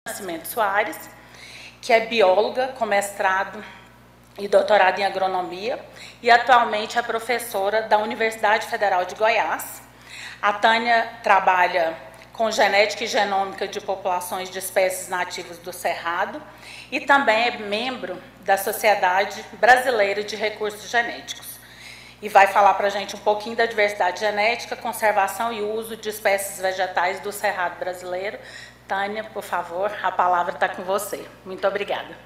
Nascimento Soares, que é bióloga com mestrado e doutorado em agronomia e atualmente é professora da Universidade Federal de Goiás. A Tânia trabalha com genética e genômica de populações de espécies nativas do Cerrado e também é membro da Sociedade Brasileira de Recursos Genéticos. E vai falar para a gente um pouquinho da diversidade genética, conservação e uso de espécies vegetais do Cerrado brasileiro. Tânia, por favor, a palavra está com você. Muito obrigada.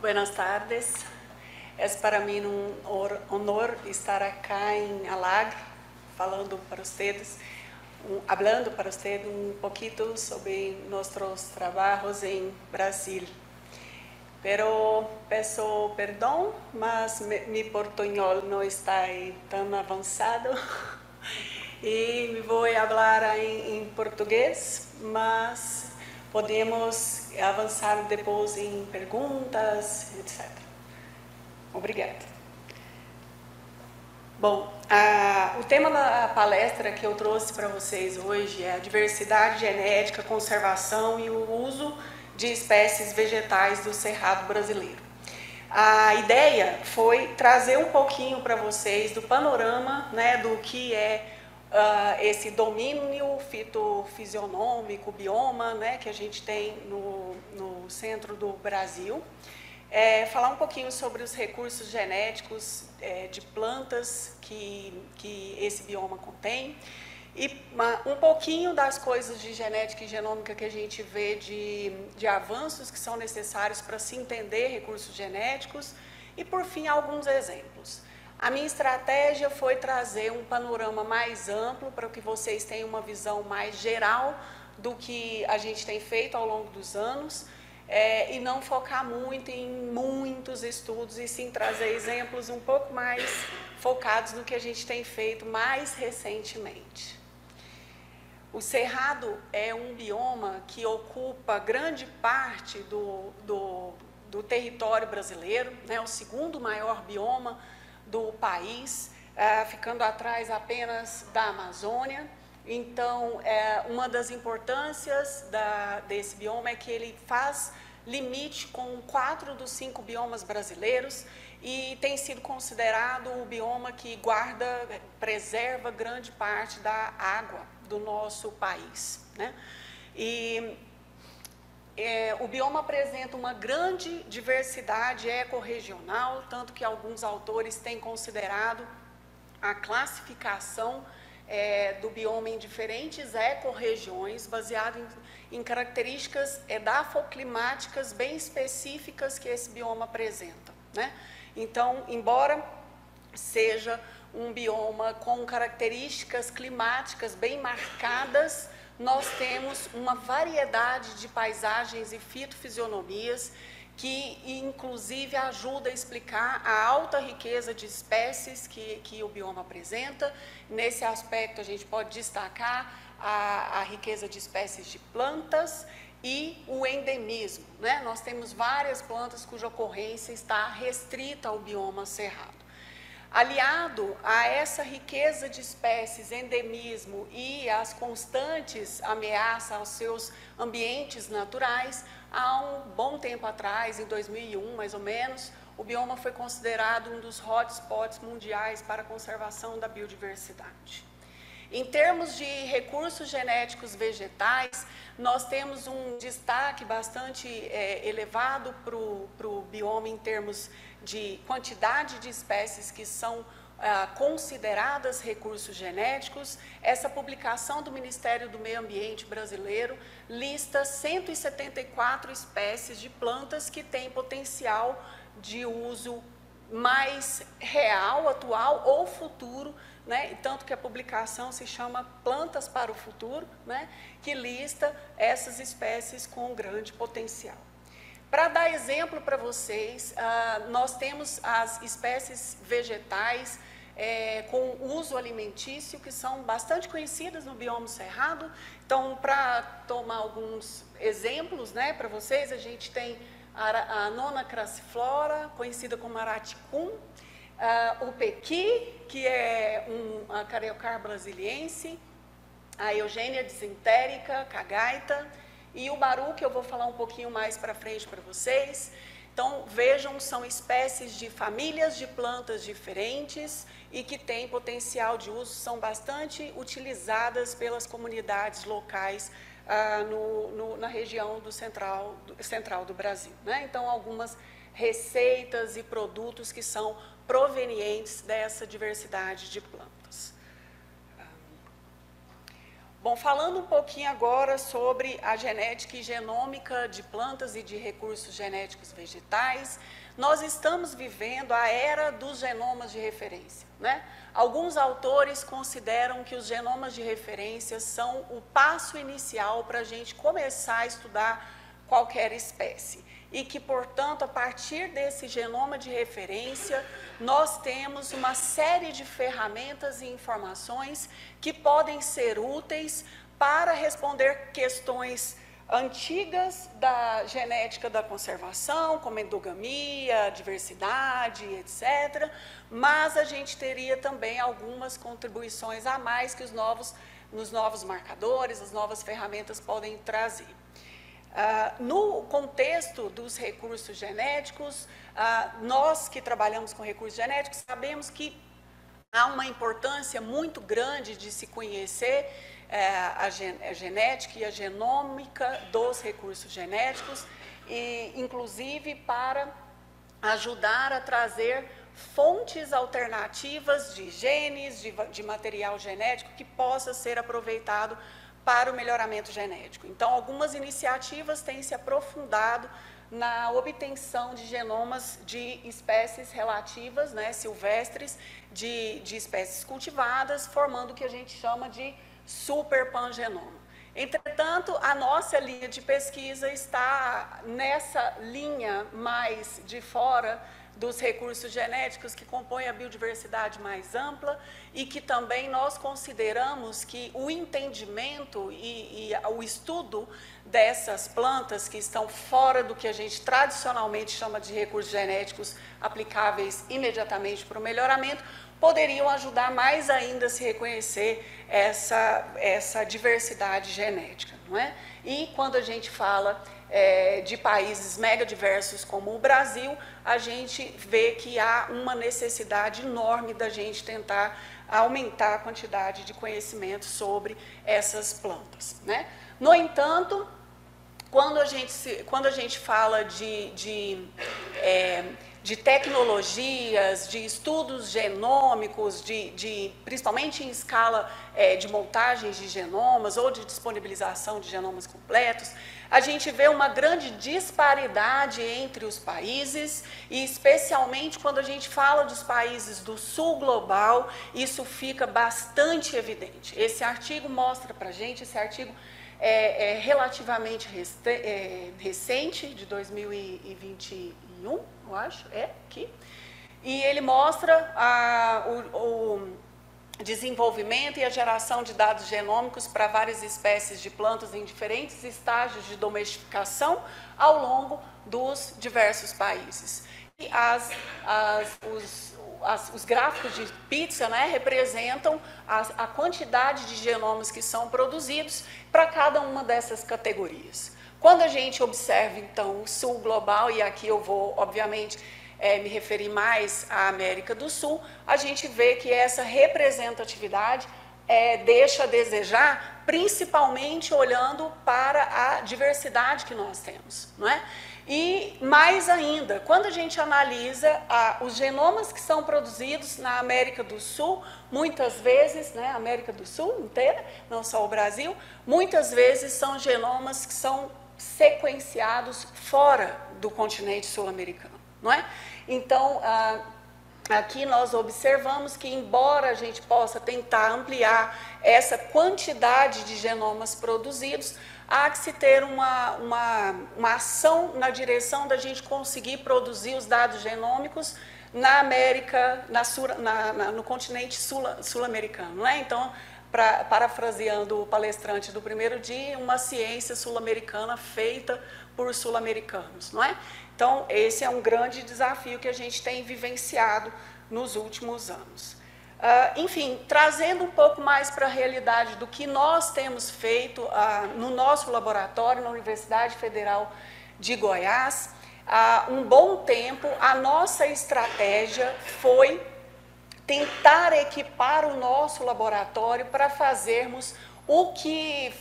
Buenas tardes. É para mim um honor estar aqui em Alagre, falando para vocês, hablando para vocês um pouquinho sobre nossos trabalhos em Brasil. Pero peço perdão, mas meu portunhol não está tão avançado e vou falar em português, mas podemos avançar depois em perguntas, etc. Obrigada. Bom, o tema da palestra que eu trouxe para vocês hoje é a diversidade genética, conservação e o uso de espécies vegetais do Cerrado brasileiro. A ideia foi trazer um pouquinho para vocês do panorama, né, do que é esse domínio fitofisionômico, bioma, né, que a gente tem no centro do Brasil. Falar um pouquinho sobre os recursos genéticos de plantas que esse bioma contém e um pouquinho das coisas de genética e genômica que a gente vê de avanços que são necessários para se entender recursos genéticos e, por fim, alguns exemplos. A minha estratégia foi trazer um panorama mais amplo para que vocês tenham uma visão mais geral do que a gente tem feito ao longo dos anos e não focar muito em muitos estudos e sim trazer exemplos um pouco mais focados no que a gente tem feito mais recentemente. O Cerrado é um bioma que ocupa grande parte do território brasileiro, né, o segundo maior bioma do país, ficando atrás apenas da Amazônia. Então, uma das importâncias desse bioma é que ele faz limite com 4 dos 5 biomas brasileiros e tem sido considerado o bioma que preserva grande parte da água do nosso país, né? E o bioma apresenta uma grande diversidade ecorregional, tanto que alguns autores têm considerado a classificação do bioma em diferentes ecorregiões, baseado em características edafoclimáticas bem específicas que esse bioma apresenta, né? Então, embora seja um bioma com características climáticas bem marcadas, nós temos uma variedade de paisagens e fitofisionomias que, inclusive, ajuda a explicar a alta riqueza de espécies que o bioma apresenta. Nesse aspecto, a gente pode destacar a riqueza de espécies de plantas e o endemismo, né? Nós temos várias plantas cuja ocorrência está restrita ao bioma cerrado. Aliado a essa riqueza de espécies, endemismo e as constantes ameaças aos seus ambientes naturais, há um bom tempo atrás, em 2001 mais ou menos, o bioma foi considerado um dos hotspots mundiais para a conservação da biodiversidade. Em termos de recursos genéticos vegetais, nós temos um destaque bastante elevado para o bioma em termos de quantidade de espécies que são consideradas recursos genéticos. Essa publicação do Ministério do Meio Ambiente brasileiro lista 174 espécies de plantas que têm potencial de uso mais real, atual ou futuro, né? Tanto que a publicação se chama Plantas para o Futuro, né? Que lista essas espécies com grande potencial. Para dar exemplo para vocês, nós temos as espécies vegetais com uso alimentício, que são bastante conhecidas no bioma cerrado. Então, para tomar alguns exemplos, né, para vocês, a gente tem a nona crassiflora, conhecida como araticum, o Pequi, que é a Cariocar brasiliense, a Eugênia disentérica, cagaita, e o Baru, que eu vou falar um pouquinho mais para frente para vocês. Então, vejam, são espécies de famílias de plantas diferentes e que têm potencial de uso, são bastante utilizadas pelas comunidades locais na região central do Brasil, né? Então, algumas receitas e produtos que são provenientes dessa diversidade de plantas. Bom, falando um pouquinho agora sobre a genética e genômica de plantas e de recursos genéticos vegetais, nós estamos vivendo a era dos genomas de referência, né? Alguns autores consideram que os genomas de referência são o passo inicial para a gente começar a estudar qualquer espécie. E que, portanto, a partir desse genoma de referência, nós temos uma série de ferramentas e informações que podem ser úteis para responder questões antigas da genética da conservação, como endogamia, diversidade, etc. Mas a gente teria também algumas contribuições a mais que nos novos marcadores, as novas ferramentas podem trazer. No contexto dos recursos genéticos, nós que trabalhamos com recursos genéticos sabemos que há uma importância muito grande de se conhecer a genética e a genômica dos recursos genéticos, e, inclusive para ajudar a trazer fontes alternativas de genes, de material genético que possa ser aproveitado para o melhoramento genético. Então, algumas iniciativas têm se aprofundado na obtenção de genomas de espécies relativas, né, silvestres, de espécies cultivadas, formando o que a gente chama de superpangenoma. Entretanto, a nossa linha de pesquisa está nessa linha mais de fora dos recursos genéticos que compõem a biodiversidade mais ampla e que também nós consideramos que o entendimento e o estudo dessas plantas que estão fora do que a gente tradicionalmente chama de recursos genéticos aplicáveis imediatamente para o melhoramento, poderiam ajudar mais ainda a se reconhecer essa diversidade genética, não é? E quando a gente fala de países mega diversos como o Brasil, a gente vê que há uma necessidade enorme da gente tentar aumentar a quantidade de conhecimento sobre essas plantas, né? No entanto, quando a gente fala de tecnologias, de estudos genômicos, principalmente em escala de montagens de genomas ou de disponibilização de genomas completos, a gente vê uma grande disparidade entre os países e, especialmente, quando a gente fala dos países do sul global, isso fica bastante evidente. Esse artigo mostra para a gente, esse artigo é relativamente recente, de 2021, eu acho, aqui, e ele mostra o desenvolvimento e a geração de dados genômicos para várias espécies de plantas em diferentes estágios de domesticação ao longo dos diversos países. E os gráficos de pizza, né, representam a quantidade de genomas que são produzidos para cada uma dessas categorias. Quando a gente observa, então, o sul global, e aqui eu vou, obviamente, me referir mais à América do Sul, a gente vê que essa representatividade deixa a desejar, principalmente olhando para a diversidade que nós temos, não é? E mais ainda, quando a gente analisa os genomas que são produzidos na América do Sul, muitas vezes, né, a América do Sul inteira, não só o Brasil, muitas vezes são genomas que são sequenciados fora do continente sul-americano, não é? Então, aqui nós observamos que, embora a gente possa tentar ampliar essa quantidade de genomas produzidos, há que se ter uma ação na direção da gente conseguir produzir os dados genômicos na América, no continente sul-americano, não é? Então, parafraseando o palestrante do primeiro dia, uma ciência sul-americana feita por sul-americanos, não é? Então, esse é um grande desafio que a gente tem vivenciado nos últimos anos. Enfim, trazendo um pouco mais para a realidade do que nós temos feito no nosso laboratório, na Universidade Federal de Goiás, há um bom tempo, a nossa estratégia foi tentar equipar o nosso laboratório para fazermos o que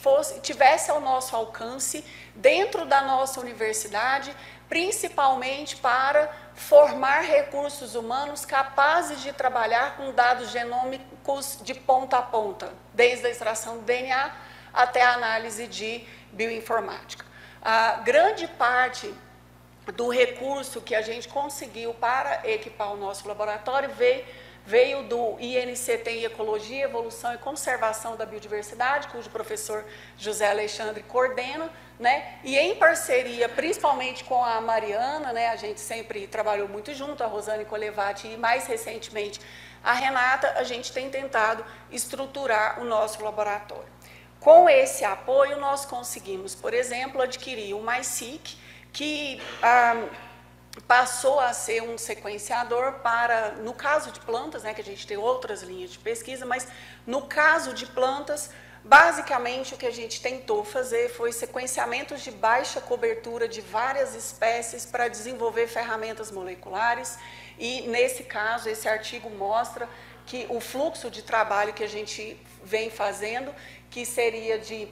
tivesse ao nosso alcance dentro da nossa universidade, principalmente para formar recursos humanos capazes de trabalhar com dados genômicos de ponta a ponta, desde a extração do DNA até a análise de bioinformática. A grande parte do recurso que a gente conseguiu para equipar o nosso laboratório veio do INCT em Ecologia, Evolução e Conservação da Biodiversidade, cujo professor José Alexandre coordena, né? E em parceria, principalmente com a Mariana, né? A gente sempre trabalhou muito junto, a Rosane Colevati e mais recentemente a Renata, a gente tem tentado estruturar o nosso laboratório. Com esse apoio, nós conseguimos, por exemplo, adquirir o MySeq, que passou a ser um sequenciador para, no caso de plantas, né, que a gente tem outras linhas de pesquisa, mas no caso de plantas, basicamente o que a gente tentou fazer foi sequenciamentos de baixa cobertura de várias espécies para desenvolver ferramentas moleculares e, nesse caso, esse artigo mostra que o fluxo de trabalho que a gente vem fazendo, que seria de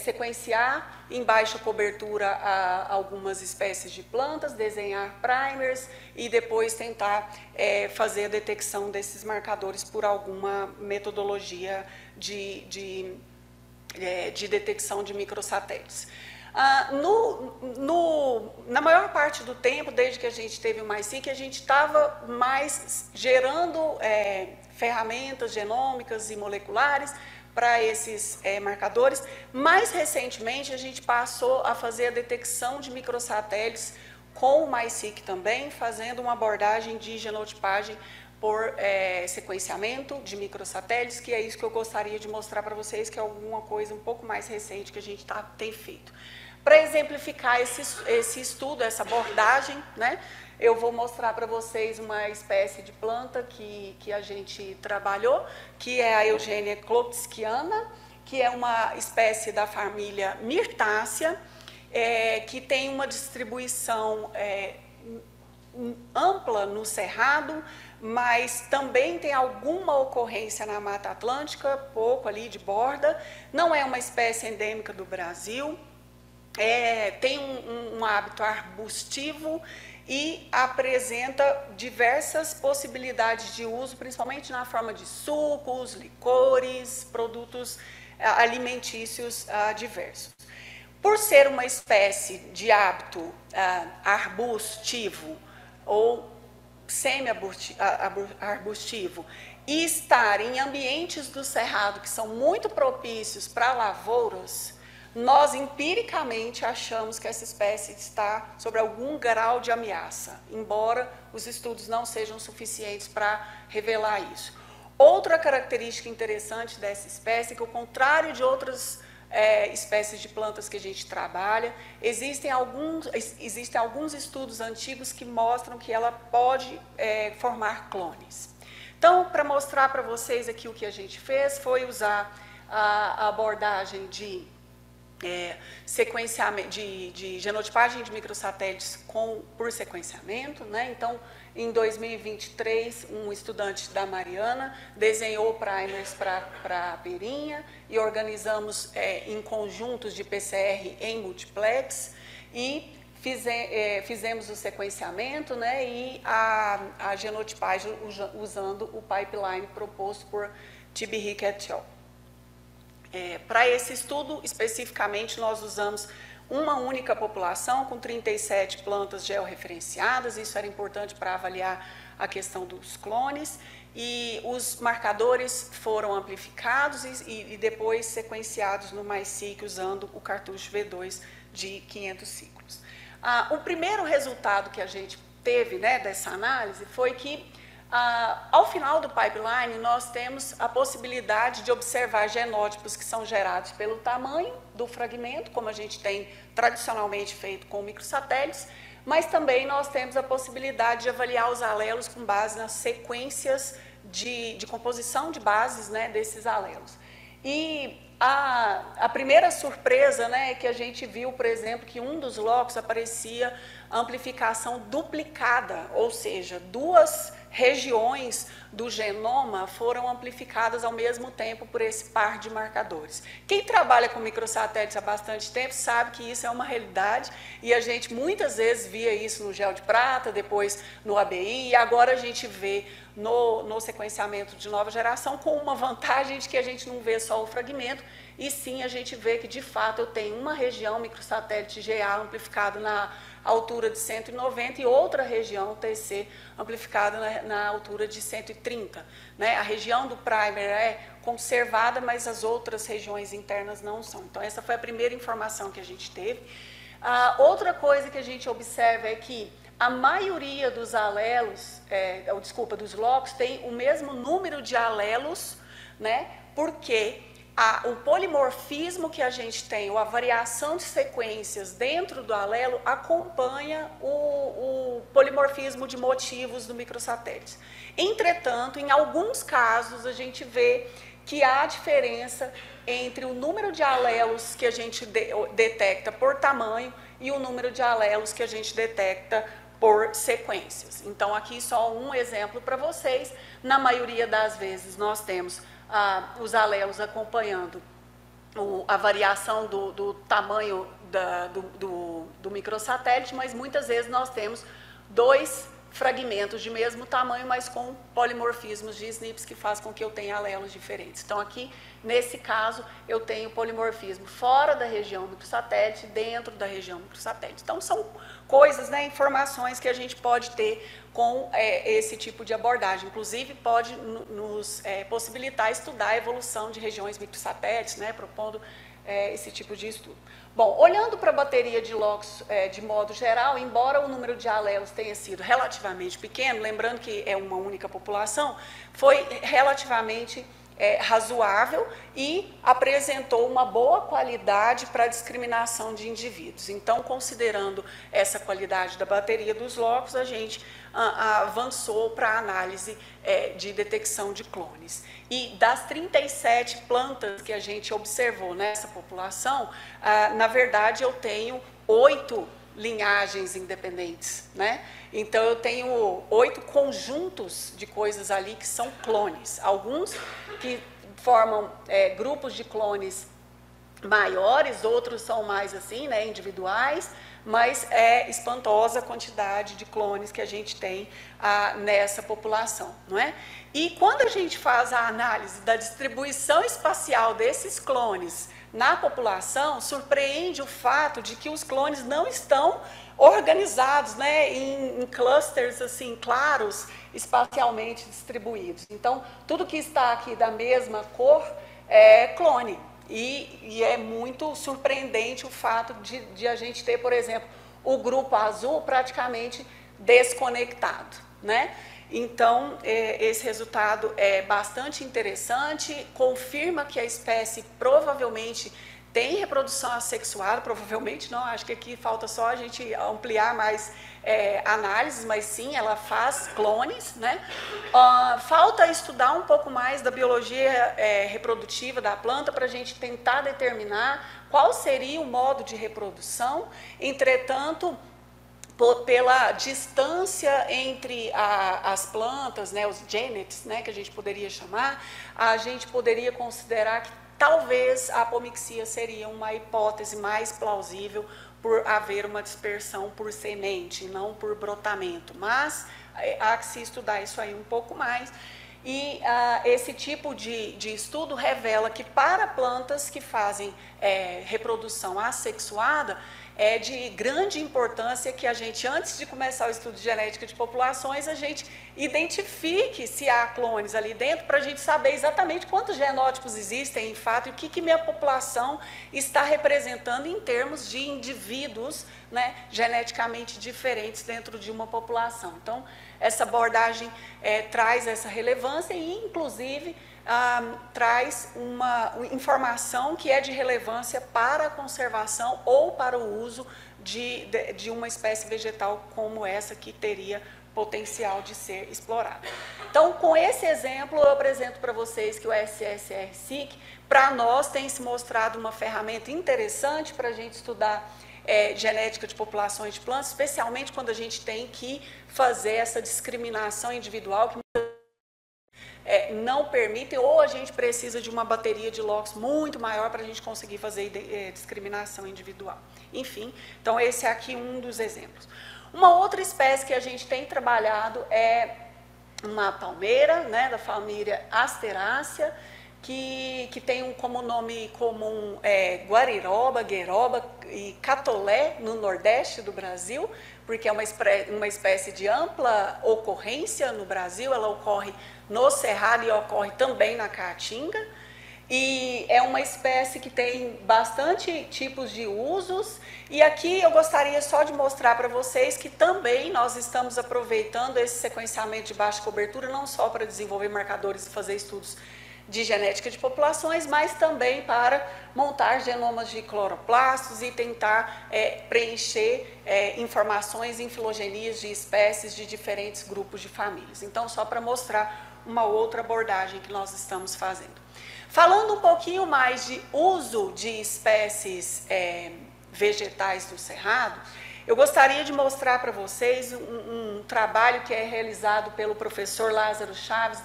sequenciar em baixa cobertura algumas espécies de plantas, desenhar primers e depois tentar fazer a detecção desses marcadores por alguma metodologia de detecção de microsatélites. Na maior parte do tempo, desde que a gente teve o MySeq, a gente estava mais gerando ferramentas genômicas e moleculares para esses marcadores. Mais recentemente, a gente passou a fazer a detecção de microsatélites com o MySeq também, fazendo uma abordagem de genotipagem por sequenciamento de microsatélites, que é isso que eu gostaria de mostrar para vocês, que é alguma coisa um pouco mais recente que a gente tem feito. Para exemplificar esse estudo, essa abordagem, né, eu vou mostrar para vocês uma espécie de planta que a gente trabalhou, que é a Eugênia klotskiana, que é uma espécie da família Myrtácea, que tem uma distribuição ampla no Cerrado, mas também tem alguma ocorrência na Mata Atlântica, pouco ali de borda. Não é uma espécie endêmica do Brasil, tem um hábito arbustivo e apresenta diversas possibilidades de uso, principalmente na forma de sucos, licores, produtos alimentícios diversos. Por ser uma espécie de hábito arbustivo ou semi-arbustivo e estar em ambientes do cerrado que são muito propícios para lavouras, nós empiricamente achamos que essa espécie está sob algum grau de ameaça, embora os estudos não sejam suficientes para revelar isso. Outra característica interessante dessa espécie é que, ao contrário de outras espécies de plantas que a gente trabalha, existem alguns estudos antigos que mostram que ela pode formar clones. Então, para mostrar para vocês aqui o que a gente fez, foi usar a abordagem de sequenciamento de genotipagem de microsatélites por sequenciamento, né? Então, em 2023, um estudante da Mariana desenhou primers para a perinha e organizamos em conjuntos de PCR em multiplex e fizemos o sequenciamento, né? E a genotipagem usando o pipeline proposto por Tibiric et al. Para esse estudo, especificamente, nós usamos uma única população com 37 plantas georreferenciadas, isso era importante para avaliar a questão dos clones, e os marcadores foram amplificados e depois sequenciados no MySeq usando o cartucho V2 de 500 ciclos. O primeiro resultado que a gente teve, né, dessa análise foi que ao final do pipeline, nós temos a possibilidade de observar genótipos que são gerados pelo tamanho do fragmento, como a gente tem tradicionalmente feito com microsatélites, mas também nós temos a possibilidade de avaliar os alelos com base nas sequências de composição de bases, né, desses alelos. E a primeira surpresa, né, é que a gente viu, por exemplo, que um dos locos aparecia amplificação duplicada, ou seja, duas regiões do genoma foram amplificadas ao mesmo tempo por esse par de marcadores. Quem trabalha com microsatélites há bastante tempo sabe que isso é uma realidade e a gente muitas vezes via isso no gel de prata, depois no ABI, e agora a gente vê no sequenciamento de nova geração com uma vantagem de que a gente não vê só o fragmento, e sim a gente vê que de fato eu tenho uma região microsatélite GA amplificado na altura de 190 e outra região TC amplificada na altura de 130. Né? A região do primer é conservada, mas as outras regiões internas não são. Então essa foi a primeira informação que a gente teve. Outra coisa que a gente observa é que a maioria dos alelos, dos locos, tem o mesmo número de alelos, né? Porque o polimorfismo que a gente tem, ou a variação de sequências dentro do alelo, acompanha o polimorfismo de motivos do microsatélite. Entretanto, em alguns casos, a gente vê que há diferença entre o número de alelos que a gente detecta por tamanho e o número de alelos que a gente detecta por sequências. Então, aqui só um exemplo para vocês. Na maioria das vezes, nós temos os alelos acompanhando a variação do tamanho do microsatélite, mas muitas vezes nós temos dois fragmentos de mesmo tamanho, mas com polimorfismos de SNPs que faz com que eu tenha alelos diferentes. Então, aqui, nesse caso, eu tenho polimorfismo fora da região microsatélite, dentro da região microsatélite. Então, são coisas, né, informações que a gente pode ter com esse tipo de abordagem. Inclusive, pode nos possibilitar estudar a evolução de regiões microsatélites, né, propondo esse tipo de estudo. Bom, olhando para a bateria de locos de modo geral, embora o número de alelos tenha sido relativamente pequeno, lembrando que é uma única população, foi relativamente razoável e apresentou uma boa qualidade para a discriminação de indivíduos. Então, considerando essa qualidade da bateria dos locos, a gente avançou para a análise de detecção de clones. E das 37 plantas que a gente observou nessa população, na verdade, eu tenho 8 linhagens independentes, né? Então, eu tenho 8 conjuntos de coisas ali que são clones. Alguns que formam grupos de clones maiores, outros são mais assim, né, individuais, mas é espantosa a quantidade de clones que a gente tem nessa população, não é? E quando a gente faz a análise da distribuição espacial desses clones na população, surpreende o fato de que os clones não estão organizados, né, em clusters assim claros, espacialmente distribuídos. Então, tudo que está aqui da mesma cor é clone. E é muito surpreendente o fato de a gente ter, por exemplo, o grupo azul praticamente desconectado, né? Então, esse resultado é bastante interessante, confirma que a espécie provavelmente tem reprodução assexuada, provavelmente não, acho que aqui falta só a gente ampliar mais análises, mas sim, ela faz clones, né? Falta estudar um pouco mais da biologia reprodutiva da planta para a gente tentar determinar qual seria o modo de reprodução. Entretanto, pela distância entre as plantas, né, os genets, né, que a gente poderia chamar, a gente poderia considerar que talvez a apomixia seria uma hipótese mais plausível por haver uma dispersão por semente, não por brotamento. Mas há que se estudar isso aí um pouco mais. E esse tipo de estudo revela que para plantas que fazem reprodução assexuada, é de grande importância que a gente, antes de começar o estudo de genética de populações, a gente identifique se há clones ali dentro, para a gente saber exatamente quantos genótipos existem, em fato, e o que minha população está representando em termos de indivíduos, né, geneticamente diferentes dentro de uma população. Então, essa abordagem traz essa relevância e, inclusive, traz uma informação que é de relevância para a conservação ou para o uso de uma espécie vegetal como essa que teria potencial de ser explorada. Então, com esse exemplo, eu apresento para vocês que o SSR-SIC, para nós, tem se mostrado uma ferramenta interessante para a gente estudar genética de populações de plantas, especialmente quando a gente tem que fazer essa discriminação individual que não permitem, ou a gente precisa de uma bateria de locos muito maior para a gente conseguir fazer discriminação individual. Enfim, então esse é aqui um dos exemplos. Uma outra espécie que a gente tem trabalhado é uma palmeira, né, da família Asterácea, que tem como nome comum guariroba, gueroba e catolé no nordeste do Brasil, porque é uma espécie de ampla ocorrência no Brasil, ela ocorre no Cerrado e ocorre também na Caatinga, e é uma espécie que tem bastante tipos de usos, e aqui eu gostaria só de mostrar para vocês que também nós estamos aproveitando esse sequenciamento de baixa cobertura, não só para desenvolver marcadores e fazer estudos de genética de populações, mas também para montar genomas de cloroplastos e tentar preencher informações em filogenias de espécies de diferentes grupos de famílias. Então, só para mostrar uma outra abordagem que nós estamos fazendo. Falando um pouquinho mais de uso de espécies vegetais do Cerrado, eu gostaria de mostrar para vocês um trabalho que é realizado pelo professor Lázaro Chaves,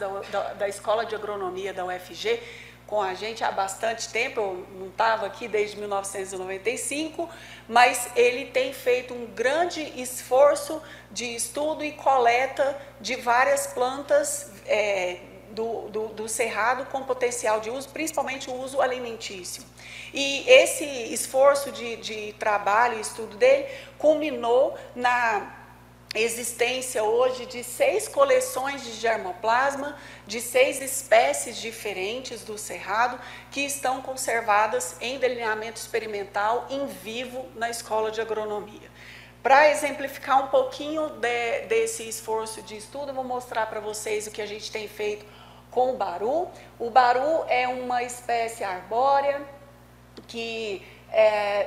da Escola de Agronomia da UFG, com a gente há bastante tempo. Eu não estava aqui desde 1995, mas ele tem feito um grande esforço de estudo e coleta de várias plantas do Cerrado com potencial de uso, principalmente o uso alimentício. E esse esforço de trabalho e estudo dele culminou na existência hoje de 6 coleções de germoplasma, de 6 espécies diferentes do Cerrado, que estão conservadas em delineamento experimental em vivo na Escola de Agronomia. Para exemplificar um pouquinho desse esforço de estudo, eu vou mostrar para vocês o que a gente tem feito com o baru. O baru é uma espécie arbórea que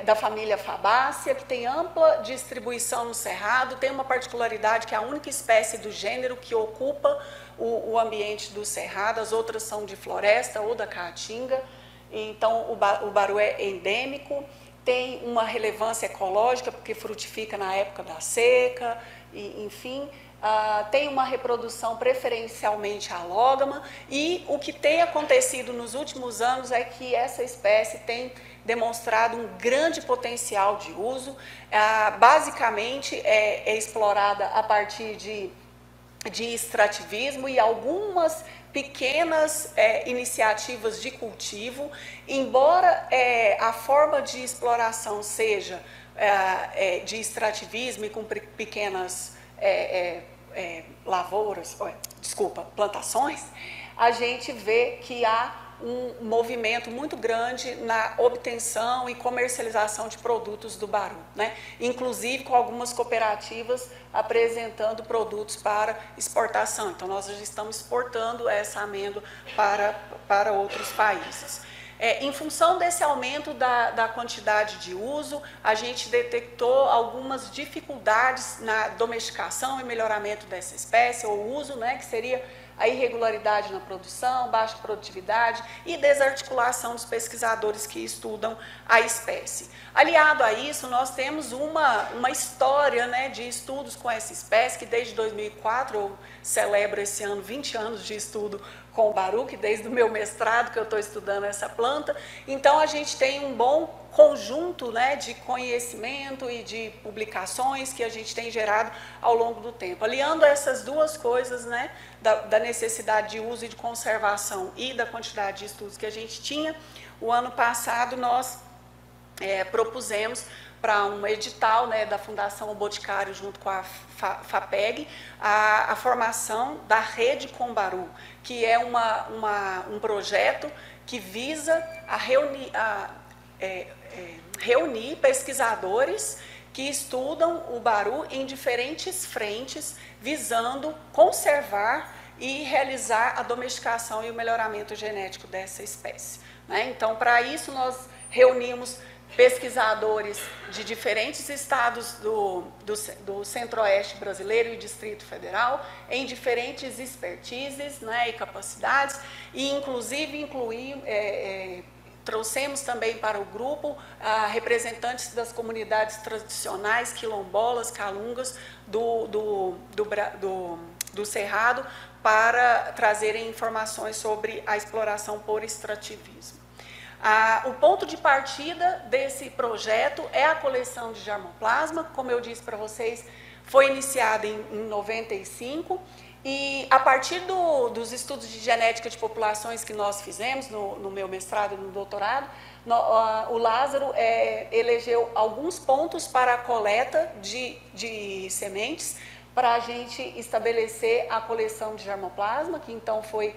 da família Fabácea, que tem ampla distribuição no Cerrado, tem uma particularidade que é a única espécie do gênero que ocupa o ambiente do Cerrado, as outras são de floresta ou da Caatinga. Então o baru é endêmico, tem uma relevância ecológica porque frutifica na época da seca, enfim. Tem uma reprodução preferencialmente alógama, e o que tem acontecido nos últimos anos é que essa espécie tem demonstrado um grande potencial de uso. Basicamente é explorada a partir de extrativismo e algumas pequenas iniciativas de cultivo, embora a forma de exploração seja de extrativismo e com pequenas plantações, a gente vê que há um movimento muito grande na obtenção e comercialização de produtos do baru, né? Inclusive com algumas cooperativas apresentando produtos para exportação. Então, nós já estamos exportando essa amêndoa para outros países. Em função desse aumento da quantidade de uso, a gente detectou algumas dificuldades na domesticação e melhoramento dessa espécie, ou uso, né, que seria a irregularidade na produção, baixa produtividade e desarticulação dos pesquisadores que estudam a espécie. Aliado a isso, nós temos uma história, né, de estudos com essa espécie, que desde 2004, eu celebro esse ano 20 anos de estudo com o baru, que desde o meu mestrado que eu estou estudando essa planta. Então, a gente tem um bom conjunto, né, de conhecimento e de publicações que a gente tem gerado ao longo do tempo. Aliando essas duas coisas, né, da necessidade de uso e de conservação e da quantidade de estudos que a gente tinha, o ano passado nós propusemos para um edital, né, da Fundação O Boticário junto com a FAPEG, a formação da Rede com Baru, que é um projeto que visa reunir pesquisadores que estudam o baru em diferentes frentes, visando conservar e realizar a domesticação e o melhoramento genético dessa espécie, né? Então, para isso, nós reunimos pesquisadores de diferentes estados do Centro-Oeste brasileiro e Distrito Federal, em diferentes expertises, né, e capacidades, e inclusive trouxemos também para o grupo representantes das comunidades tradicionais, quilombolas, calungas do Cerrado, para trazerem informações sobre a exploração por extrativismo. O ponto de partida desse projeto é a coleção de germoplasma, como eu disse para vocês, foi iniciada em 95, e a partir dos estudos de genética de populações que nós fizemos no meu mestrado e no doutorado, o Lázaro elegeu alguns pontos para a coleta de sementes, para a gente estabelecer a coleção de germoplasma, que então foi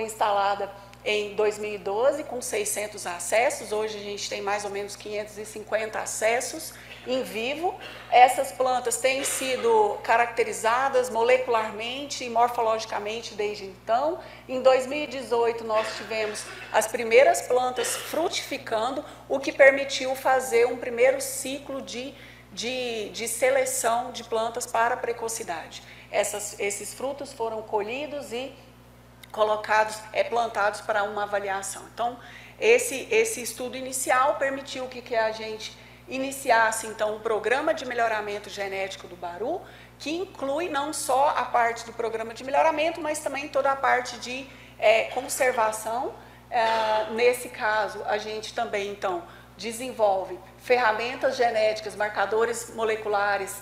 instalada em 2012, com 600 acessos. Hoje a gente tem mais ou menos 550 acessos em vivo. Essas plantas têm sido caracterizadas molecularmente e morfologicamente desde então. Em 2018, nós tivemos as primeiras plantas frutificando, o que permitiu fazer um primeiro ciclo de seleção de plantas para precocidade. Esses frutos foram colhidos e plantados para uma avaliação. Então, esse estudo inicial permitiu que a gente iniciasse, então, um programa de melhoramento genético do Baru, que inclui não só a parte do programa de melhoramento, mas também toda a parte de conservação. Nesse caso, a gente também, então, desenvolve ferramentas genéticas, marcadores moleculares,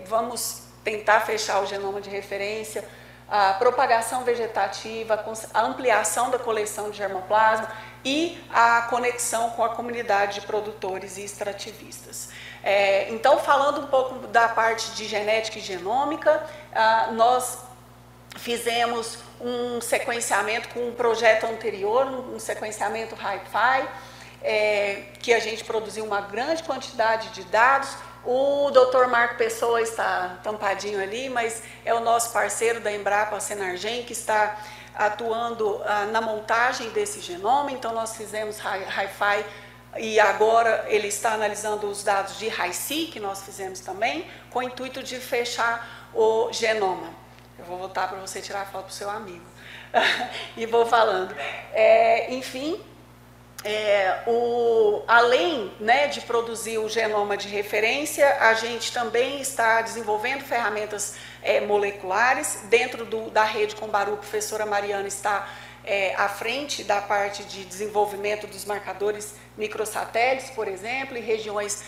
vamos tentar fechar o genoma de referência, a propagação vegetativa, a ampliação da coleção de germoplasma e a conexão com a comunidade de produtores e extrativistas. Então, falando um pouco da parte de genética e genômica, nós fizemos um sequenciamento com um projeto anterior, um sequenciamento Hi-Fi, que a gente produziu uma grande quantidade de dados. O Dr. Marco Pessoa está tampadinho ali, mas é o nosso parceiro da Embrapa Senargem, que está atuando na montagem desse genoma. Então, nós fizemos Hi-Fi e agora ele está analisando os dados de Hi-C, que nós fizemos também, com o intuito de fechar o genoma. Eu vou voltar para você tirar a foto para o seu amigo. E vou falando. Enfim... além, né, de produzir o genoma de referência, a gente também está desenvolvendo ferramentas moleculares. Dentro da rede Combaru, a professora Mariana está à frente da parte de desenvolvimento dos marcadores microsatélites, por exemplo, e regiões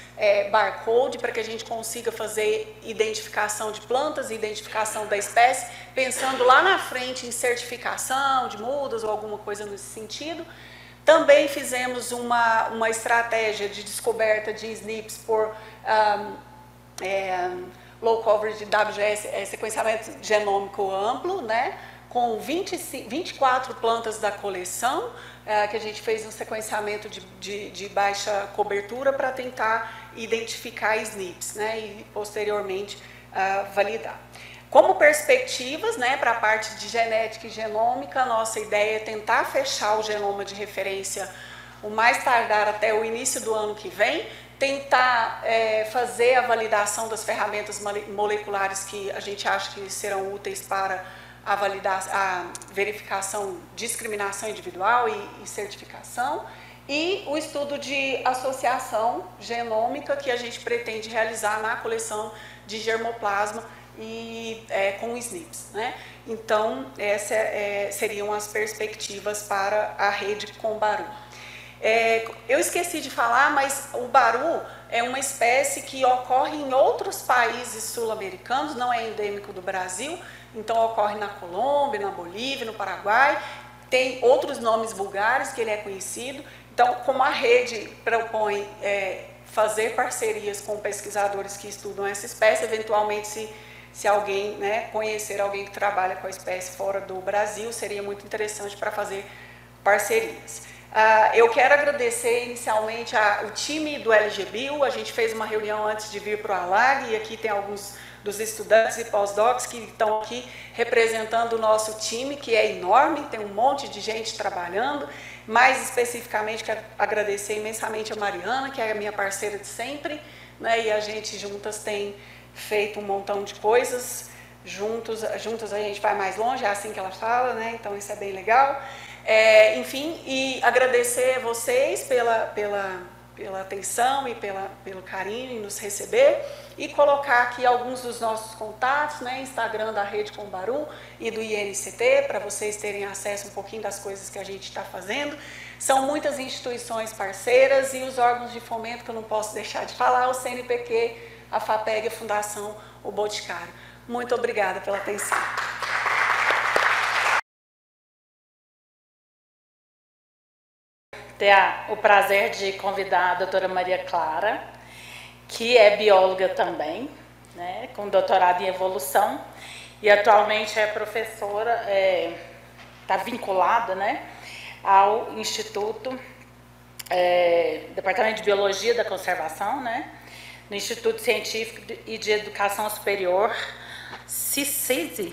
barcode, para que a gente consiga fazer identificação de plantas, identificação da espécie, pensando lá na frente em certificação de mudas ou alguma coisa nesse sentido. Também fizemos uma estratégia de descoberta de SNPs por low coverage de WGS, sequenciamento genômico amplo, né, com 24 plantas da coleção, que a gente fez um sequenciamento de baixa cobertura para tentar identificar SNPs, né, e posteriormente validar. Como perspectivas, né, para a parte de genética e genômica, nossa ideia é tentar fechar o genoma de referência o mais tardar até o início do ano que vem, tentar fazer a validação das ferramentas moleculares que a gente acha que serão úteis para a verificação, discriminação individual e certificação, e o estudo de associação genômica que a gente pretende realizar na coleção de germoplasma e com SNPs, né? Então, essas seriam as perspectivas para a rede Combaru. Eu esqueci de falar, mas o Baru é uma espécie que ocorre em outros países sul-americanos, não é endêmico do Brasil, então ocorre na Colômbia, na Bolívia, no Paraguai, tem outros nomes vulgares que ele é conhecido. Então, como a rede propõe fazer parcerias com pesquisadores que estudam essa espécie, eventualmente se alguém, né, conhecer alguém que trabalha com a espécie fora do Brasil, seria muito interessante para fazer parcerias. Eu quero agradecer inicialmente o time do LGBio. A gente fez uma reunião antes de vir para o ALAG, e aqui tem alguns dos estudantes e pós-docs que estão aqui representando o nosso time, que é enorme, tem um monte de gente trabalhando. Mais especificamente, quero agradecer imensamente a Mariana, que é a minha parceira de sempre, né? E a gente juntas tem feito um montão de coisas. Juntos a gente vai mais longe, é assim que ela fala, né? Então isso é bem legal. Enfim, e agradecer vocês pela atenção e pelo carinho em nos receber, e colocar aqui alguns dos nossos contatos, né? Instagram da Rede Combaru e do INCT, para vocês terem acesso um pouquinho das coisas que a gente está fazendo. São muitas instituições parceiras e os órgãos de fomento, que eu não posso deixar de falar, o CNPq, a FAPEG, a Fundação O Boticário. Muito obrigada pela atenção. Ter o prazer de convidar a doutora Maria Clara, que é bióloga também, né, com doutorado em evolução, e atualmente é professora, está vinculada, né, ao Instituto, Departamento de Biologia da Conservação, né, no Instituto Científico e de Educação Superior, CICESI,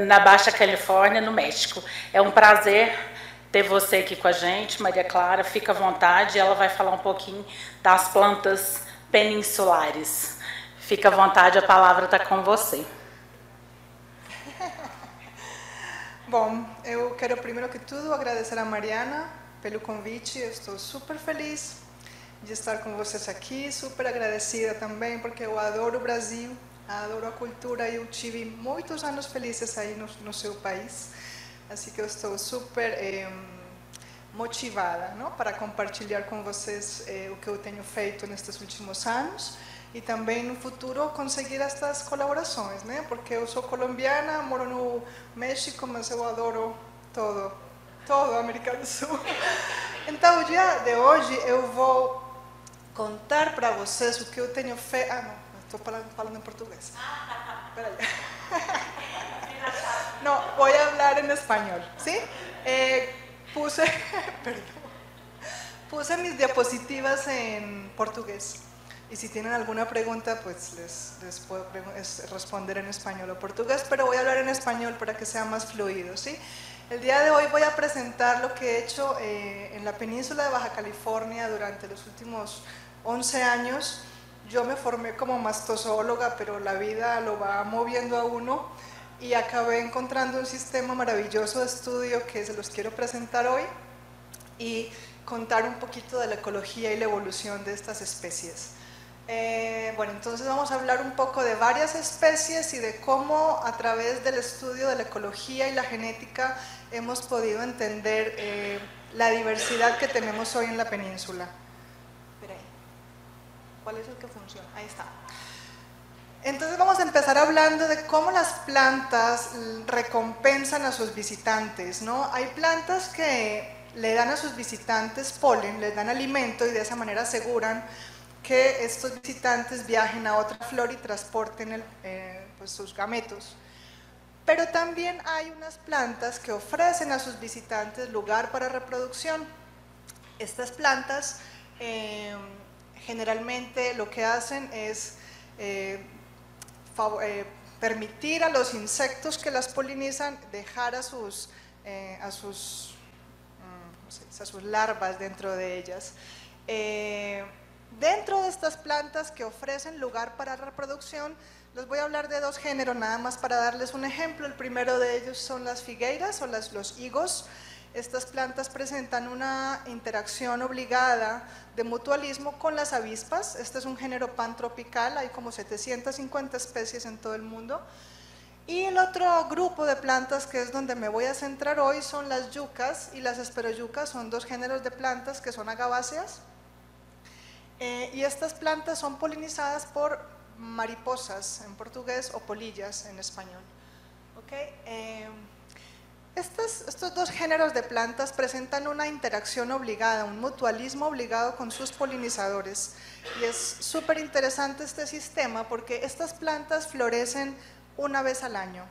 na Baixa Califórnia, no México. É um prazer ter você aqui com a gente, Maria Clara. Fica à vontade, ela vai falar um pouquinho das plantas peninsulares. Fica à vontade, a palavra está com você. Bom, eu quero primeiro que tudo agradecer a Mariana pelo convite. Eu estou super feliz de estar com vocês aqui, super agradecida também, porque eu adoro o Brasil, adoro a cultura e eu tive muitos anos felizes aí no seu país. Assim que eu estou super motivada, não, para compartilhar com vocês o que eu tenho feito nestes últimos anos e também no futuro conseguir estas colaborações, né? Porque eu sou colombiana, moro no México, mas eu adoro todo a América do Sul. Então, o dia de hoje eu vou contar para vocês o que eu tenho feito. Ah, não, estou falando em português. Espera aí. No, voy a hablar en español, ¿sí? Puse mis diapositivas en portugués y si tienen alguna pregunta, pues les puedo responder en español o portugués, pero voy a hablar en español para que sea más fluido, ¿sí? El día de hoy voy a presentar lo que he hecho en la península de Baja California durante los últimos 11 años. Yo me formé como mastozoóloga, pero la vida lo va moviendo a uno. Y acabé encontrando un sistema maravilloso de estudio que se los quiero presentar hoy y contar un poquito de la ecología y la evolución de estas especies. Bueno, entonces vamos a hablar un poco de varias especies y de cómo a través del estudio de la ecología y la genética hemos podido entender la diversidad que tenemos hoy en la península. Espera ahí. ¿Cuál es el que funciona? Ahí está. Entonces vamos a empezar hablando de cómo las plantas recompensan a sus visitantes, ¿no? Hay plantas que le dan a sus visitantes polen, les dan alimento y de esa manera aseguran que estos visitantes viajen a otra flor y transporten pues sus gametos. Pero también hay unas plantas que ofrecen a sus visitantes lugar para reproducción. Estas plantas generalmente lo que hacen es permitir a los insectos que las polinizan dejar a sus larvas dentro de ellas. Dentro de estas plantas que ofrecen lugar para reproducción, les voy a hablar de dos géneros nada más para darles un ejemplo. El primero de ellos son las figueiras o los higos. Estas plantas presentan una interacción obligada de mutualismo con las avispas. Este es un género pantropical, hay como 750 especies en todo el mundo. Y el otro grupo de plantas, que es donde me voy a centrar hoy, son las yucas y las esperoyucas. Son dos géneros de plantas que son agaváceas. Y estas plantas son polinizadas por mariposas en portugués o polillas en español. ¿Okay? Estos dos géneros de plantas presentan una interacción obligada, un mutualismo obligado con sus polinizadores. Y es súper interesante este sistema porque estas plantas florecen una vez al año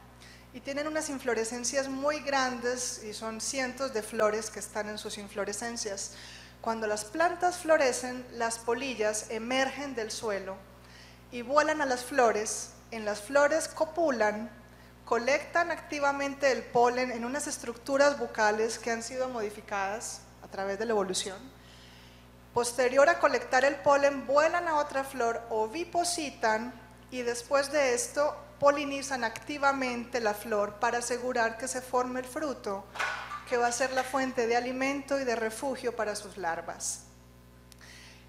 y tienen unas inflorescencias muy grandes y son cientos de flores que están en sus inflorescencias. Cuando las plantas florecen, las polillas emergen del suelo y vuelan a las flores. En las flores copulan colectan activamente el polen en unas estructuras bucales que han sido modificadas a través de la evolución. Posterior a colectar el polen, vuelan a otra flor, ovipositan y después de esto polinizan activamente la flor para asegurar que se forme el fruto, que va a ser la fuente de alimento y de refugio para sus larvas.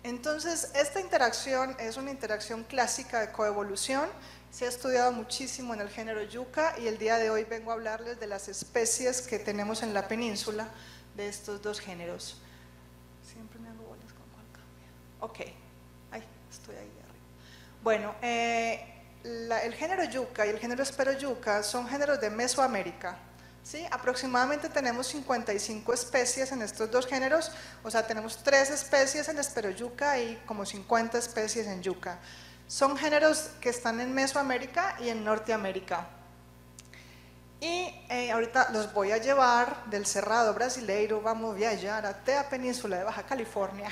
Entonces, esta interacción es una interacción clásica de coevolución, se ha estudiado muchísimo en el género yucca y el día de hoy vengo a hablarles de las especies que tenemos en la península de estos dos géneros. Siempre me hago bolas con cuál cambia. Ok, ay, estoy ahí arriba. Bueno, el género yucca y el género esperoyucca son géneros de Mesoamérica. ¿Sí? Aproximadamente tenemos 55 especies en estos dos géneros, o sea, tenemos 3 especies en esperoyucca y como 50 especies en yucca. Son géneros que están en Mesoamérica y en Norteamérica. Y ahorita los voy a llevar del Cerrado brasileiro, vamos a viajar até a Península de Baja California,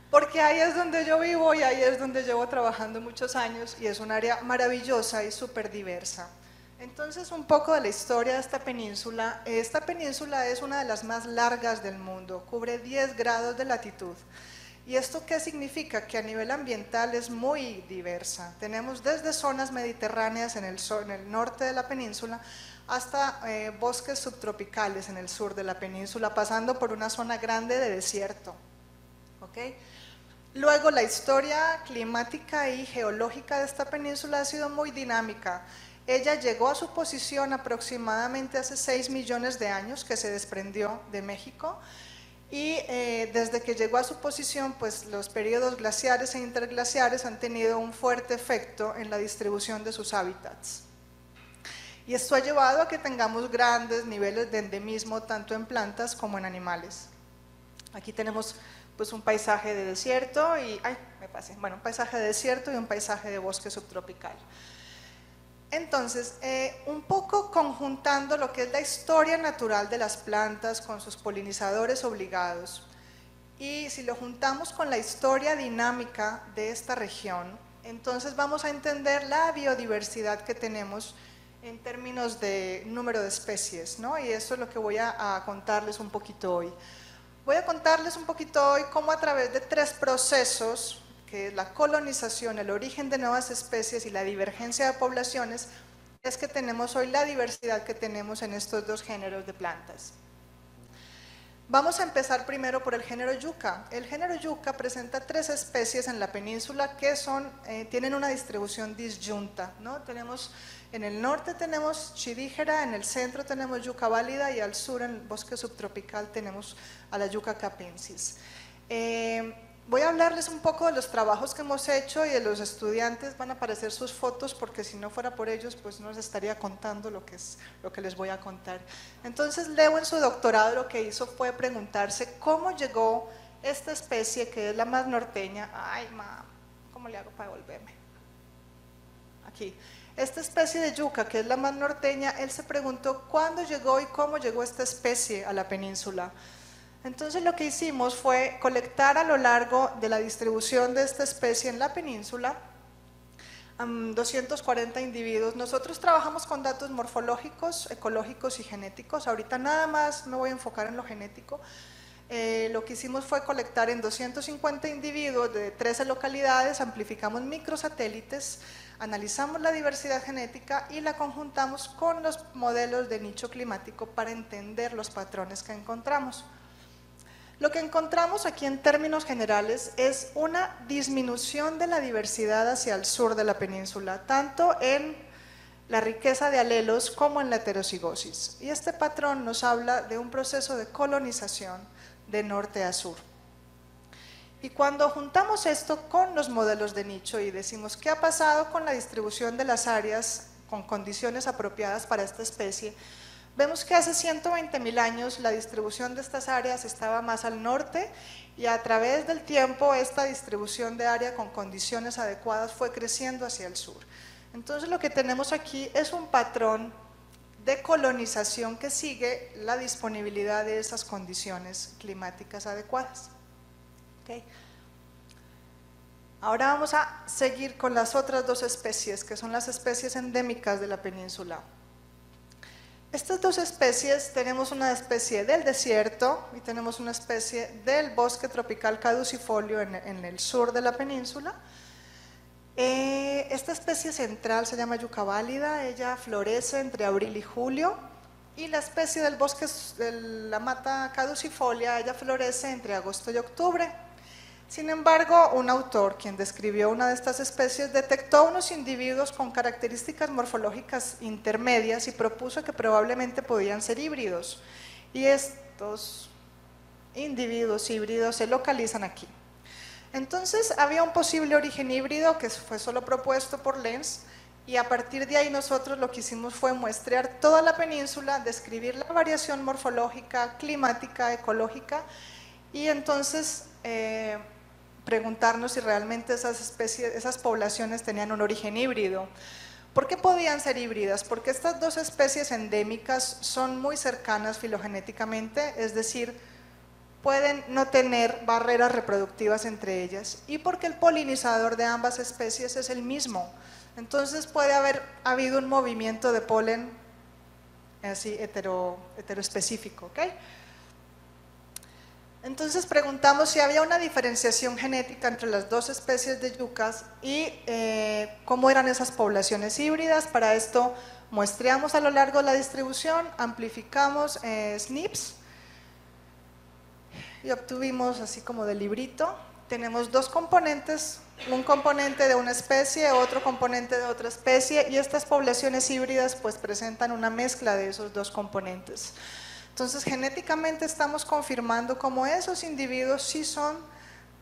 porque ahí es donde yo vivo y ahí es donde llevo trabajando muchos años y es un área maravillosa y súper diversa. Entonces, un poco de la historia de esta península. Esta península es una de las más largas del mundo, cubre 10 grados de latitud. ¿Y esto qué significa? Que a nivel ambiental es muy diversa. Tenemos desde zonas mediterráneas en el norte de la península hasta bosques subtropicales en el sur de la península, pasando por una zona grande de desierto. ¿Okay? Luego, la historia climática y geológica de esta península ha sido muy dinámica. Ella llegó a su posición aproximadamente hace 6 millones de años, que se desprendió de México, y desde que llegó a su posición, pues los periodos glaciares e interglaciares han tenido un fuerte efecto en la distribución de sus hábitats. Y esto ha llevado a que tengamos grandes niveles de endemismo tanto en plantas como en animales. Aquí tenemos pues un paisaje de desierto y, un paisaje de desierto y un paisaje de bosque subtropical. Entonces, un poco conjuntando lo que es la historia natural de las plantas con sus polinizadores obligados, y si lo juntamos con la historia dinámica de esta región, entonces vamos a entender la biodiversidad que tenemos en términos de número de especies, ¿no? Y eso es lo que voy a contarles un poquito hoy. Voy a contarles un poquito hoy cómo a través de 3 procesos, que es la colonización, el origen de nuevas especies y la divergencia de poblaciones, es que tenemos hoy la diversidad que tenemos en estos dos géneros de plantas. Vamos a empezar primero por el género yucca. El género yucca presenta 3 especies en la península que tienen una distribución disyunta, ¿no? En el norte tenemos chidígera, en el centro tenemos yucca válida y al sur, en el bosque subtropical, tenemos a la yucca capensis. Voy a hablarles un poco de los trabajos que hemos hecho y de los estudiantes. Van a aparecer sus fotos porque si no fuera por ellos pues no les estaría contando lo que les voy a contar. Entonces Leo en su doctorado lo que hizo fue preguntarse cómo llegó esta especie que es la más norteña. Ay, ma, ¿cómo le hago para devolverme? Aquí. Esta especie de yucca que es la más norteña, él se preguntó cuándo llegó y cómo llegó esta especie a la península. Entonces lo que hicimos fue colectar a lo largo de la distribución de esta especie en la península 240 individuos. Nosotros trabajamos con datos morfológicos, ecológicos y genéticos. Ahorita nada más me voy a enfocar en lo genético. Lo que hicimos fue colectar en 250 individuos de 13 localidades, amplificamos microsatélites, analizamos la diversidad genética y la conjuntamos con los modelos de nicho climático para entender los patrones que encontramos. Lo que encontramos aquí en términos generales es una disminución de la diversidad hacia el sur de la península, tanto en la riqueza de alelos como en la heterocigosis. Y este patrón nos habla de un proceso de colonización de norte a sur. Y cuando juntamos esto con los modelos de nicho y decimos qué ha pasado con la distribución de las áreas con condiciones apropiadas para esta especie, vemos que hace 120.000 años la distribución de estas áreas estaba más al norte y a través del tiempo esta distribución de área con condiciones adecuadas fue creciendo hacia el sur. Entonces lo que tenemos aquí es un patrón de colonización que sigue la disponibilidad de esas condiciones climáticas adecuadas. Okay. Ahora vamos a seguir con las otras dos especies, que son las especies endémicas de la península. Estas dos especies, tenemos una especie del desierto y tenemos una especie del bosque tropical caducifolio en el sur de la península. Esta especie central se llama yuca válida, ella florece entre abril y julio, y la especie del bosque de la mata caducifolia, ella florece entre agosto y octubre. Sin embargo, un autor, quien describió una de estas especies, detectó unos individuos con características morfológicas intermedias y propuso que probablemente podían ser híbridos. Y estos individuos híbridos se localizan aquí. Entonces, había un posible origen híbrido que fue solo propuesto por Lenz, y a partir de ahí nosotros lo que hicimos fue muestrear toda la península, describir la variación morfológica, climática, ecológica, y entonces preguntarnos si realmente esas poblaciones tenían un origen híbrido. ¿Por qué podían ser híbridas? Porque estas dos especies endémicas son muy cercanas filogenéticamente, es decir, pueden no tener barreras reproductivas entre ellas, y porque el polinizador de ambas especies es el mismo. Entonces puede haber habido un movimiento de polen así heteroespecífico, ¿ok? Entonces preguntamos si había una diferenciación genética entre las dos especies de yucas y cómo eran esas poblaciones híbridas. Para esto muestreamos a lo largo de la distribución, amplificamos SNPs y obtuvimos así como de librito. Tenemos dos componentes, un componente de una especie, otro componente de otra especie, y estas poblaciones híbridas pues presentan una mezcla de esos dos componentes. Entonces, genéticamente estamos confirmando cómo esos individuos sí son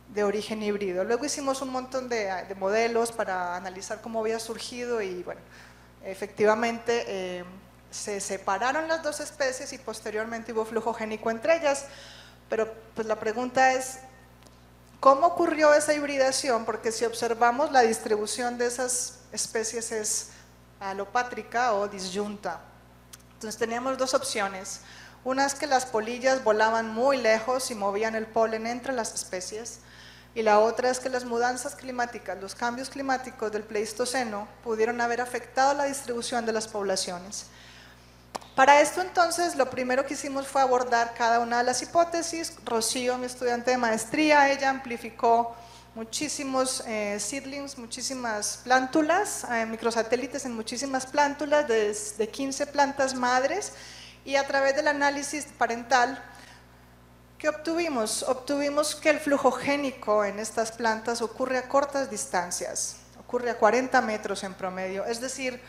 de origen híbrido. Luego hicimos un montón de modelos para analizar cómo había surgido y, bueno, efectivamente se separaron las dos especies y posteriormente hubo flujo génico entre ellas. Pero pues la pregunta es, ¿cómo ocurrió esa hibridación? Porque si observamos, la distribución de esas especies es alopátrica o disyunta. Entonces teníamos dos opciones. Una es que las polillas volaban muy lejos y movían el polen entre las especies, y la otra es que las mudanzas climáticas, los cambios climáticos del Pleistoceno pudieron haber afectado la distribución de las poblaciones. Para esto entonces lo primero que hicimos fue abordar cada una de las hipótesis. Rocío, mi estudiante de maestría, ella amplificó muchísimos seedlings, muchísimas plántulas, microsatélites en muchísimas plántulas de 15 plantas madres, y a través del análisis parental, ¿qué obtuvimos? Obtuvimos que el flujo génico en estas plantas ocurre a cortas distancias, ocurre a 40 metros en promedio, es decir,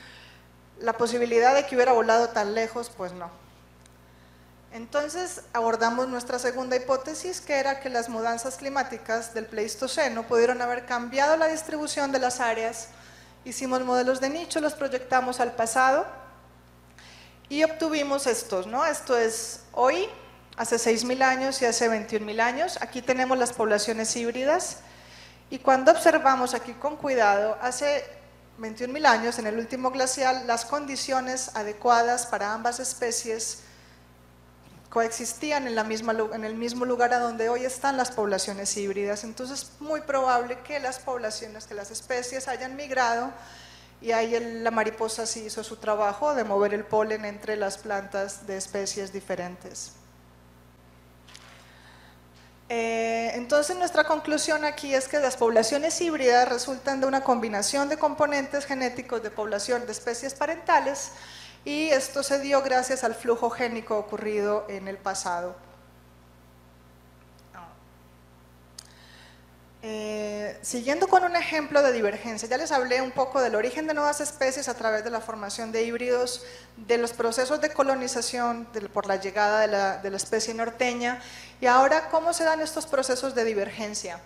la posibilidad de que hubiera volado tan lejos, pues no. Entonces abordamos nuestra segunda hipótesis, que era que las mudanzas climáticas del Pleistoceno pudieron haber cambiado la distribución de las áreas. Hicimos modelos de nicho, los proyectamos al pasado y obtuvimos estos, ¿no? Esto es hoy, hace 6.000 años y hace 21.000 años. Aquí tenemos las poblaciones híbridas, y cuando observamos aquí con cuidado, hace 21.000 años, en el último glacial, las condiciones adecuadas para ambas especies coexistían en el mismo lugar a donde hoy están las poblaciones híbridas. Entonces es muy probable que las poblaciones, que las especies hayan migrado, y ahí la mariposa sí hizo su trabajo de mover el polen entre las plantas de especies diferentes. Entonces nuestra conclusión aquí es que las poblaciones híbridas resultan de una combinación de componentes genéticos de población de especies parentales, y esto se dio gracias al flujo génico ocurrido en el pasado. Siguiendo con un ejemplo de divergencia, ya les hablé un poco del origen de nuevas especies a través de la formación de híbridos, de los procesos de colonización por la llegada de la especie norteña, y ahora cómo se dan estos procesos de divergencia.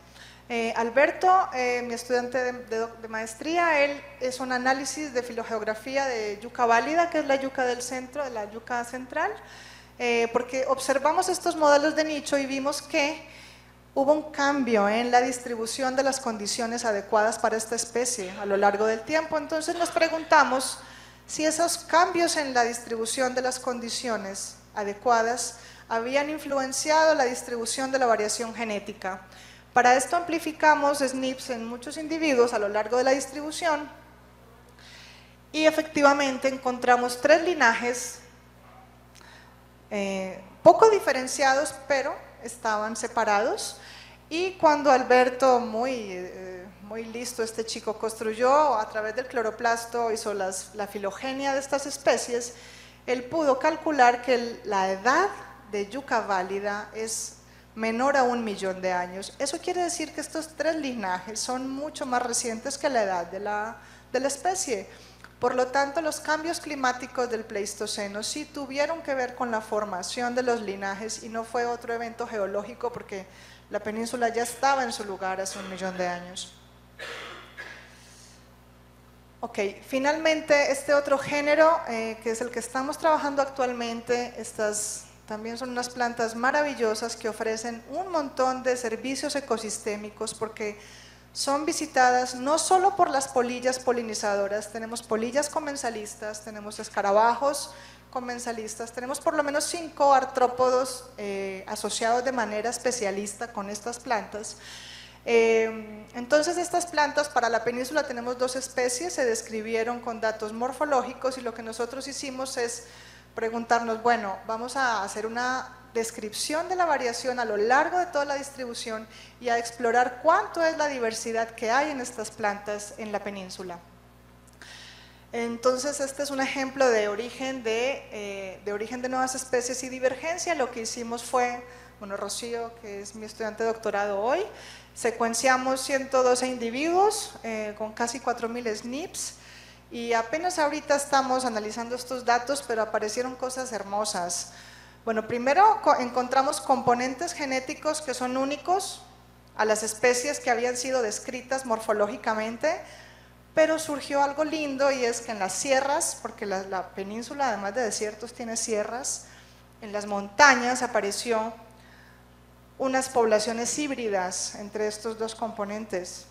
Alberto, mi estudiante de maestría, él es un análisis de filogeografía de yuca válida, que es la yuca del centro, de la yuca central, porque observamos estos modelos de nicho y vimos que hubo un cambio en la distribución de las condiciones adecuadas para esta especie a lo largo del tiempo. Entonces nos preguntamos si esos cambios en la distribución de las condiciones adecuadas habían influenciado la distribución de la variación genética. Para esto amplificamos SNPs en muchos individuos a lo largo de la distribución y efectivamente encontramos 3 linajes poco diferenciados, pero estaban separados. Y cuando Alberto, muy listo este chico, construyó a través del cloroplasto, hizo la filogenia de estas especies, él pudo calcular que la edad de yuca válida es menor a 1 millón de años. Eso quiere decir que estos 3 linajes son mucho más recientes que la edad de la especie. Por lo tanto, los cambios climáticos del Pleistoceno sí tuvieron que ver con la formación de los linajes y no fue otro evento geológico porque la península ya estaba en su lugar hace 1 millón de años. Ok, finalmente este otro género, que es el que estamos trabajando actualmente, estas también son unas plantas maravillosas que ofrecen un montón de servicios ecosistémicos porque son visitadas no solo por las polillas polinizadoras, tenemos polillas comensalistas, tenemos escarabajos comensalistas, tenemos por lo menos 5 artrópodos asociados de manera especialista con estas plantas. Entonces estas plantas para la península tenemos 2 especies, se describieron con datos morfológicos y lo que nosotros hicimos es preguntarnos, bueno, vamos a hacer una descripción de la variación a lo largo de toda la distribución y a explorar cuánto es la diversidad que hay en estas plantas en la península. Entonces este es un ejemplo de origen de nuevas especies y divergencia. Lo que hicimos fue, bueno, Rocío, que es mi estudiante de doctorado hoy, secuenciamos 112 individuos con casi 4.000 SNPs y apenas ahorita estamos analizando estos datos, pero aparecieron cosas hermosas. Bueno, primero encontramos componentes genéticos que son únicos a las especies que habían sido descritas morfológicamente, pero surgió algo lindo y es que en las sierras, porque la península además de desiertos tiene sierras, en las montañas apareció unas poblaciones híbridas entre estos 2 componentes.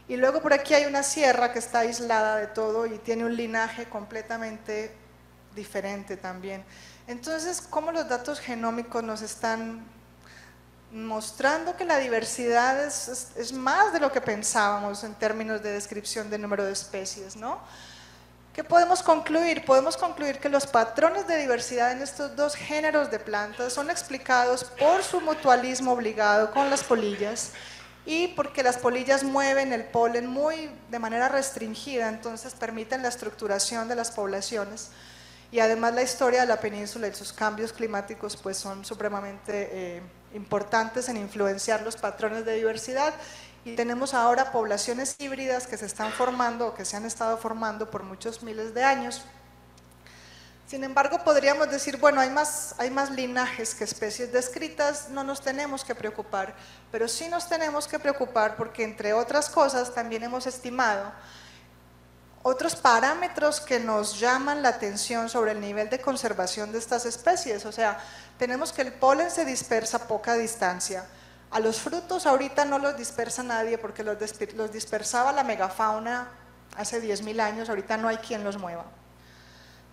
Y luego por aquí hay una sierra que está aislada de todo y tiene un linaje completamente diferente también. Entonces, ¿cómo los datos genómicos nos están mostrando que la diversidad es más de lo que pensábamos en términos de descripción de número de especies, ¿no? ¿Qué podemos concluir? Podemos concluir que los patrones de diversidad en estos 2 géneros de plantas son explicados por su mutualismo obligado con las polillas y porque las polillas mueven el polen de manera restringida, entonces permiten la estructuración de las poblaciones. Y además la historia de la península y sus cambios climáticos pues son supremamente importantes en influenciar los patrones de diversidad y tenemos ahora poblaciones híbridas que se están formando o que se han estado formando por muchos miles de años. Sin embargo, podríamos decir, bueno, hay más linajes que especies descritas, no nos tenemos que preocupar, pero sí nos tenemos que preocupar porque entre otras cosas también hemos estimado otros parámetros que nos llaman la atención sobre el nivel de conservación de estas especies. O sea, tenemos que el polen se dispersa a poca distancia. A los frutos ahorita no los dispersa nadie porque los dispersaba la megafauna hace 10.000 años, ahorita no hay quien los mueva.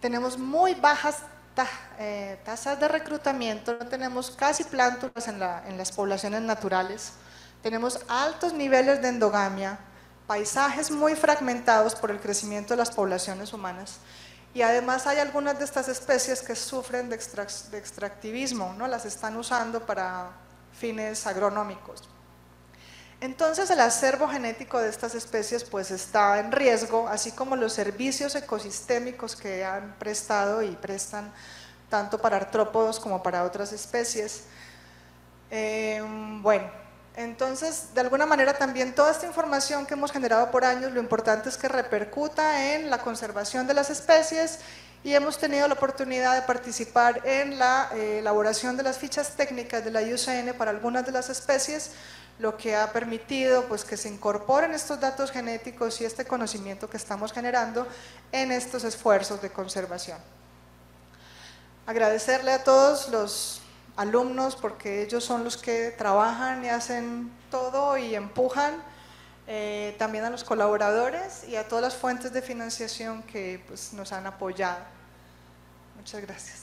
Tenemos muy bajas tasas de reclutamiento, no tenemos casi plántulas en las poblaciones naturales, tenemos altos niveles de endogamia, paisajes muy fragmentados por el crecimiento de las poblaciones humanas y además hay algunas de estas especies que sufren de extractivismo, ¿no? Las están usando para fines agronómicos. Entonces el acervo genético de estas especies pues está en riesgo, así como los servicios ecosistémicos que han prestado y prestan tanto para artrópodos como para otras especies. Bueno. Entonces, de alguna manera también toda esta información que hemos generado por años, lo importante es que repercuta en la conservación de las especies y hemos tenido la oportunidad de participar en la elaboración de las fichas técnicas de la IUCN para algunas de las especies, lo que ha permitido pues, que se incorporen estos datos genéticos y este conocimiento que estamos generando en estos esfuerzos de conservación. Agradecerle a todos los alumnos porque ellos son los que trabajan y hacen todo y empujan, también a los colaboradores y a todas las fuentes de financiación que pues, nos han apoyado. Muchas gracias.